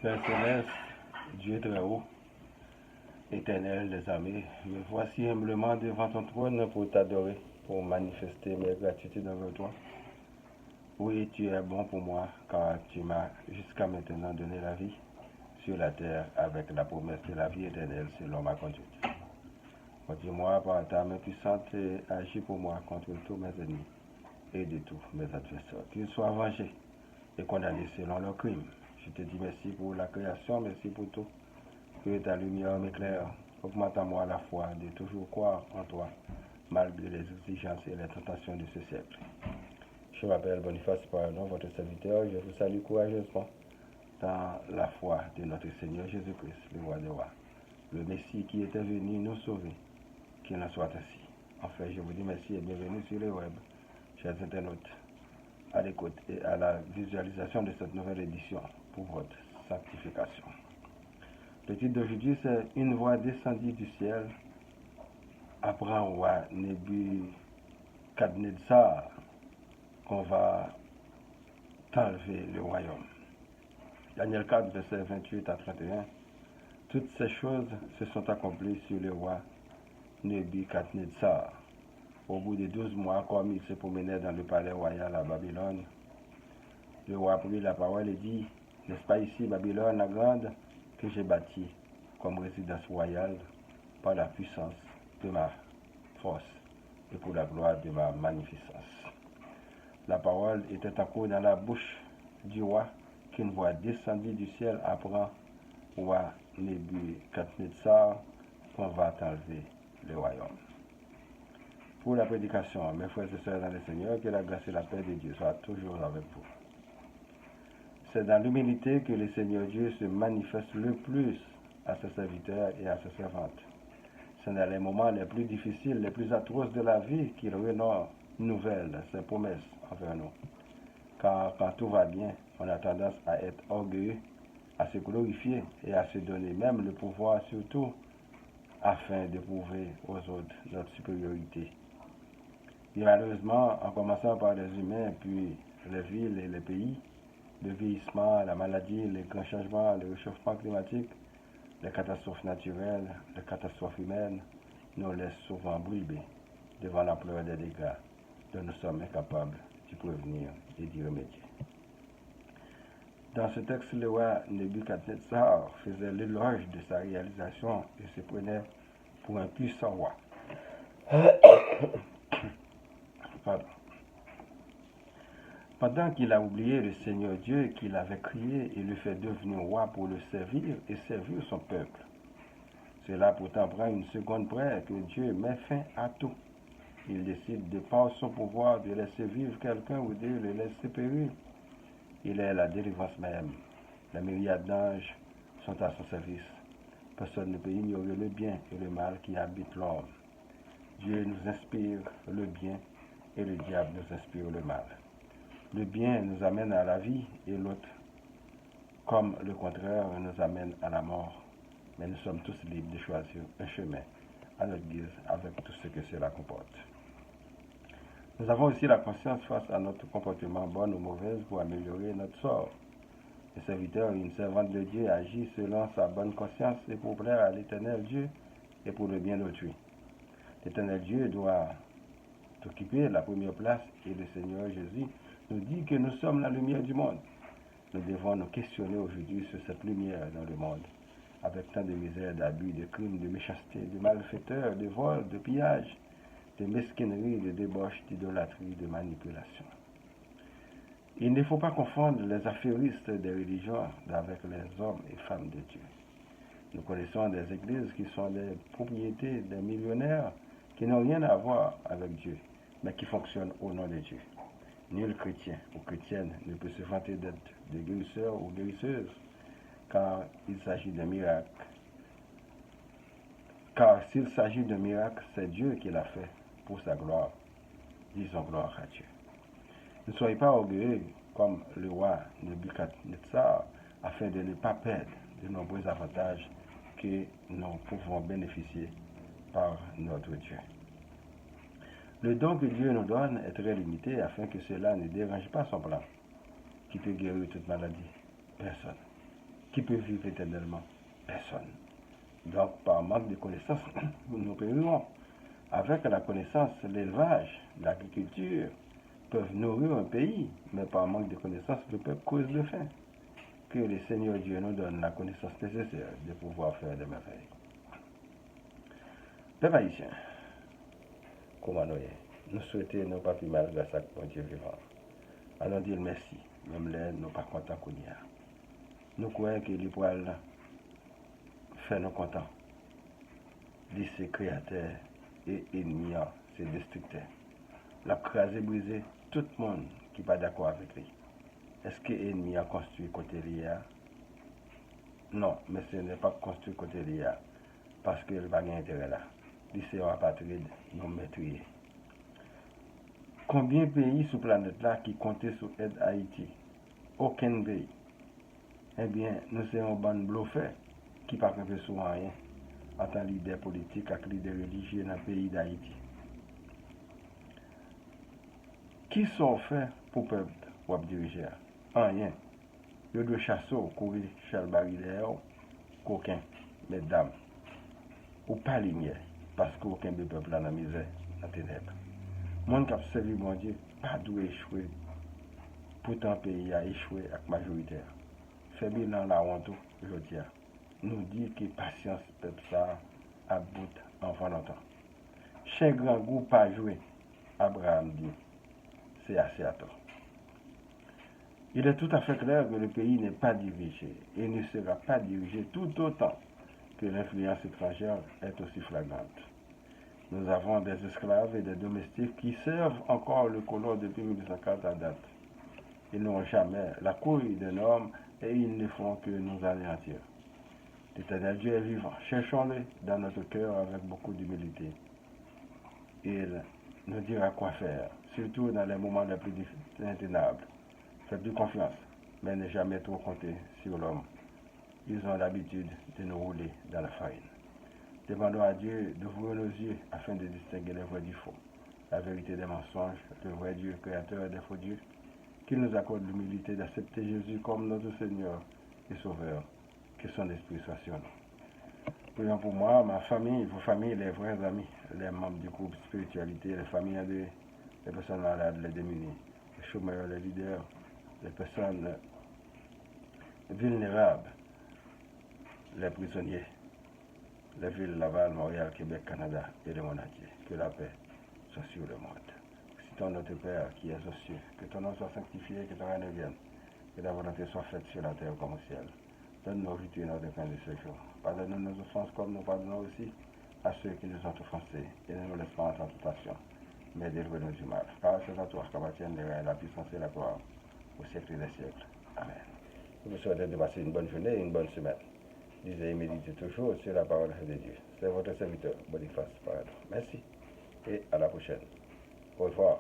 Père céleste, Dieu très haut, éternel des armées, me voici humblement devant ton trône pour t'adorer, pour manifester mes gratitudes envers toi. Oui, tu es bon pour moi, car tu m'as jusqu'à maintenant donné la vie sur la terre avec la promesse de la vie éternelle selon ma conduite. Conduis-moi par ta main puissante et agis pour moi contre tous mes ennemis et de tous mes adversaires. Qu'ils soient vengés et condamnés selon leurs crimes. Je te dis merci pour la création, merci pour tout. Que ta lumière m'éclaire. Augmente en moi la foi de toujours croire en toi, malgré les exigences et les tentations de ce siècle. Je m'appelle Boniface Pardon, votre serviteur. Je vous salue courageusement dans la foi de notre Seigneur Jésus-Christ, le roi des rois, le Messie qui était venu nous sauver. Qu'il en soit ainsi. Enfin, je vous dis merci et bienvenue sur le web, chers internautes, à l'écoute et à la visualisation de cette nouvelle édition pour votre sanctification. Le titre d'aujourd'hui, c'est Une voix descendue du ciel apprend au roi Nebuchadnezzar qu'on va t'enlever le royaume. Daniel 4, verset 28 à 31. Toutes ces choses se sont accomplies sur le roi Nebuchadnezzar. Au bout de 12 mois, comme il se promenait dans le palais royal à Babylone, le roi prit la parole et dit, n'est-ce pas ici Babylone la grande que j'ai bâtie comme résidence royale par la puissance de ma force et pour la gloire de ma magnificence. La parole était encore dans la bouche du roi qu'une voix descendue du ciel apprend au roi Nebuchadnezzar qu'on va t'enlever le royaume. Pour la prédication, mes frères et sœurs dans le Seigneur, que la grâce et la paix de Dieu soient toujours avec vous. C'est dans l'humilité que le Seigneur Dieu se manifeste le plus à ses serviteurs et à ses servantes. C'est dans les moments les plus difficiles, les plus atroces de la vie qu'il renouvelle ses promesses envers nous. Car quand tout va bien, on a tendance à être orgueilleux, à se glorifier et à se donner même le pouvoir sur tout afin de prouver aux autres notre supériorité. Et malheureusement, en commençant par les humains, puis les villes et les pays, le vieillissement, la maladie, les grands changements, le réchauffement climatique, les catastrophes naturelles, les catastrophes humaines nous laissent souvent bouillis devant l'ampleur des dégâts dont nous sommes incapables d'y prévenir et d'y remédier. Dans ce texte, le roi Nebuchadnezzar faisait l'éloge de sa réalisation et se prenait pour un puissant roi. Pardon. Pendant qu'il a oublié le Seigneur Dieu qu'il avait créé et le fait devenir roi pour le servir et servir son peuple. Cela pourtant prend une seconde près que Dieu met fin à tout. Il décide de par son pouvoir de laisser vivre quelqu'un ou de le laisser périr. Il est la délivrance même. Les myriades d'anges sont à son service. Personne ne peut ignorer le bien et le mal qui habitent l'homme. Dieu nous inspire le bien et le diable nous inspire le mal. Le bien nous amène à la vie et l'autre, comme le contraire, nous amène à la mort. Mais nous sommes tous libres de choisir un chemin à notre guise avec tout ce que cela comporte. Nous avons aussi la conscience face à notre comportement bon ou mauvais pour améliorer notre sort. Un serviteur ou une servante de Dieu agit selon sa bonne conscience et pour plaire à l'Éternel Dieu et pour le bien d'autrui. L'Éternel Dieu doit occuper la première place et le Seigneur Jésus nous dit que nous sommes la lumière du monde. Nous devons nous questionner aujourd'hui sur cette lumière dans le monde, avec tant de misère, d'abus, de crimes, de méchanceté, de malfaiteurs, de vols, de pillages, de mesquinerie, de débauche, d'idolâtrie, de manipulation. Il ne faut pas confondre les affairistes des religions avec les hommes et femmes de Dieu. Nous connaissons des églises qui sont des propriétés des millionnaires qui n'ont rien à voir avec Dieu, mais qui fonctionnent au nom de Dieu. Nul chrétien ou chrétienne ne peut se vanter d'être des guérisseurs ou guérisseuses, car il s'agit d'un miracle. Car s'il s'agit d'un miracle, c'est Dieu qui l'a fait pour sa gloire. Disons gloire à Dieu. Ne soyez pas orgueilleux comme le roi Nebuchadnezzar, afin de ne pas perdre de nombreux avantages que nous pouvons bénéficier par notre Dieu. Le don que Dieu nous donne est très limité afin que cela ne dérange pas son plan. Qui peut guérir toute maladie? Personne. qui peut vivre éternellement? Personne. Donc, par manque de connaissances, nous périrons. Avec la connaissance, l'élevage, l'agriculture peuvent nourrir un pays, mais par manque de connaissances, le peuple cause de faim. Que le Seigneur Dieu nous donne la connaissance nécessaire de pouvoir faire des merveilles. Peuple haïtien, comment nous souhaitons nos papiers malgré ça que Dieu vivant. Allons dire merci, même là, nous pas contents qu'on y a. Nous croyons que les poils fait nous contents. Lycée créateur et ennemi, c'est destructeur. La crasé brisé tout le monde qui n'est pas d'accord avec lui. Est-ce que l'ennemi a construit côté l'IA? Non, mais ce n'est pas construit côté l'IA parce qu'il n'a pas d'intérêt là. Lycée apatride, nous maîtrisons. Combien de pays sur la planète là qui comptaient sur l'aide Haïti? Aucun pays. Eh bien, nous sommes un ban bluffé qui ne peut pas faire sur rien en tant que leader politique et leader religieux dans le pays d'Haïti. Qui sont faits pour le peuple pour diriger? Rien. Ils doivent chasser, courir, chez le baril, qu'aucun, mesdames, ou pas lumière, parce qu'aucun peuple dans la misère, dans la ténèbres. Le monde qui a servi mon Dieu, pas doit échouer. Pourtant, le pays a échoué avec majoritaire. Fait bilan la honte, je dis, nous dit que patience, peuple ça, à bout en longtemps. Chez grand goût pas joué, Abraham dit, c'est assez à tort. Il est tout à fait clair que le pays n'est pas dirigé et ne sera pas dirigé tout autant que l'influence étrangère est aussi flagrante. Nous avons des esclaves et des domestiques qui servent encore le colon depuis 1940 à date. Ils n'ont jamais la couille d'un homme et ils ne font que nous anéantir. L'Éternel Dieu est vivant. Cherchons-le dans notre cœur avec beaucoup d'humilité. Il nous dira quoi faire, surtout dans les moments les plus intenables. Faites-lui confiance, mais ne jamais trop compter sur l'homme. Ils ont l'habitude de nous rouler dans la farine. Demandons à Dieu d'ouvrir nos yeux afin de distinguer les vrais du faux, la vérité des mensonges, le vrai Dieu créateur des faux dieux, qu'il nous accorde l'humilité d'accepter Jésus comme notre Seigneur et Sauveur, que son esprit soit sur nous. Prions pour moi, ma famille, vos familles, les vrais amis, les membres du groupe spiritualité, les familles endeuillées, les personnes malades, les démunis, les chômeurs, les leaders, les personnes vulnérables, les prisonniers, les villes Laval, Montréal, Québec, Canada et le monde entier. Que la paix soit sur le monde. Citons notre Père qui est aux cieux, que ton nom soit sanctifié, que ton règne vienne, que ta volonté soit faite sur la terre comme au ciel. Donne-nous aujourd'hui notre pain de ce jour. Pardonne-nous nos offenses comme nous pardonnons aussi à ceux qui nous ont offensés. Et ne nous laisse pas en tentation, mais délivre-nous du mal. Car c'est à toi qu'appartiennent les règnes, la puissance et la gloire au siècle des siècles. Amen. Je vous souhaite de passer une bonne journée et une bonne semaine. Lisez et méditez toujours sur la parole de Dieu. C'est votre serviteur, Boniface Paradon. Merci et à la prochaine. Au revoir.